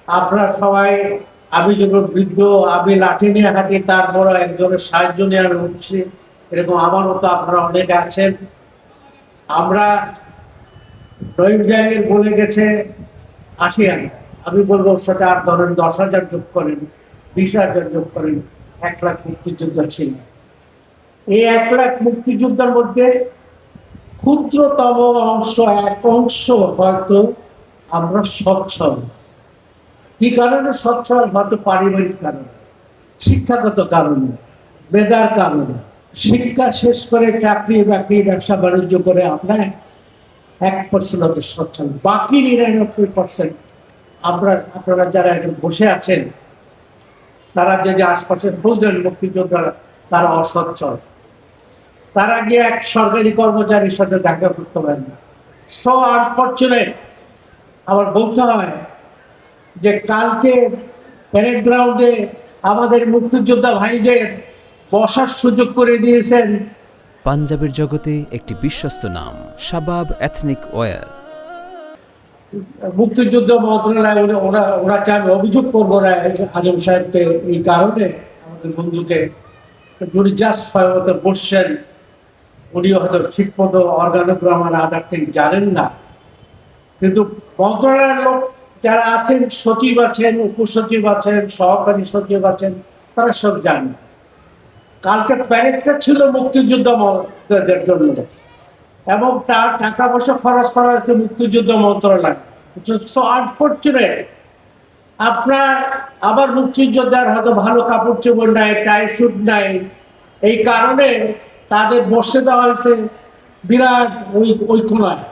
আপনারা সবাই, আমি যখন বৃদ্ধ, আমি লাঠি নিয়ে হাঁটি, তারপর একজনের সাহায্য নিয়ে আমি উঠছি, এরকম আমার মতো আপনারা অনেকে আছেন। আমরা রহিম জাহাঙ্গীর বলে গেছে 80 আনা, আমি বলবো সেটা আর ধরেন 10,000 যোগ করেন, 20,000 যোগ করেন, 1 লাখ মুক্তিযোদ্ধা ছিল। এই 1 লাখ মুক্তিযোদ্ধার মধ্যে ক্ষুদ্রতম অংশ, এক অংশ হয়তো আমরা সচ্ছল। কি কারণে সচ্ছল? হয়তো পারিবারিক কারণে, শিক্ষাগত কারণে, মেধার কারণে। শিক্ষা শেষ করে চাকরি বাকরি ব্যবসা বাণিজ্য করে আমরা 1% হয়তো সচ্ছল, বাকি 99% আপনারা যারা এখন বসে আছেন, তারা যে আশপাশে বুঝলেন মুক্তিযোদ্ধারা, তারা অসচ্ছল। তারা গিয়ে এক সরকারি কর্মচারীর সাথে দেখা করতে পারেন না। So unfortunate. আবার বলতে হয় যে কালকে প্যারেড গ্রাউন্ডে আমাদের মুক্তিযোদ্ধা ভাইদের বসার সুযোগ করে দিয়েছেন পাঞ্জাবের জগতে একটি বিশ্বস্ত নাম, শাবাব এথনিক ওয়্যার। মুক্তিযুদ্ধ মন্ত্রণালয়। ওনাকে আমি অভিযোগ করবো না আজম সাহেবকে, এই কারণে আমাদের বন্ধুকে, উনি জাস্ট হয়তো বসছেন, উনি হয়তো ঠিকমতো অর্গানোগ্রাম আর আদার থেকে জানেন না, কিন্তু মন্ত্রণালয়ের লোক যারা আছেন, সচিব আছেন, উপসচিব আছেন, সহকারী সচিব আছেন, তারা সব জানেন। কালকে প্যারেডটা ছিল মুক্তিযুদ্ধদের জন্য, এবং তার টাকা পয়সা খরচ করা হয়েছে মুক্তিযুদ্ধ মন্ত্রণালয়। So unfortunate. আপনার আবার মুক্তিযোদ্ধার হয়তো ভালো কাপড় চোপড় নাই, টাই স্যুট নাই, এই কারণে তাদের বসে দেওয়া হয়েছে বিরাট ওই কোনায়।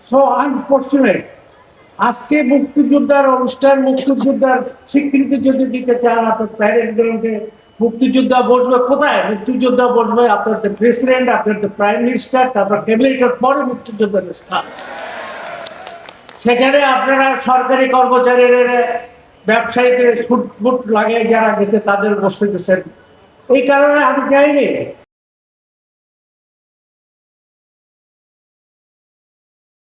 So unfortunate. আজকে মুক্তিযোদ্ধার অনুষ্ঠান, মুক্তিযোদ্ধার স্বীকৃতি যদি দিতে চান, আপনার প্যারেড গ্রাউন্ডে মুক্তিযোদ্ধা বসবে কোথায়? মুক্তিযোদ্ধা বসবে আপনাদের প্রেসিডেন্ট, আপনাদের প্রাইম মিনিস্টার, তারপর ক্যাবিনেটের পরে মুক্তিযোদ্ধাদের স্থান। সেখানে আপনারা সরকারি কর্মচারীরা, ব্যবসায়ীদের সুট বুট লাগিয়ে যারা গেছে তাদের বসতে দিচ্ছেন। এই কারণে আমি চাইনি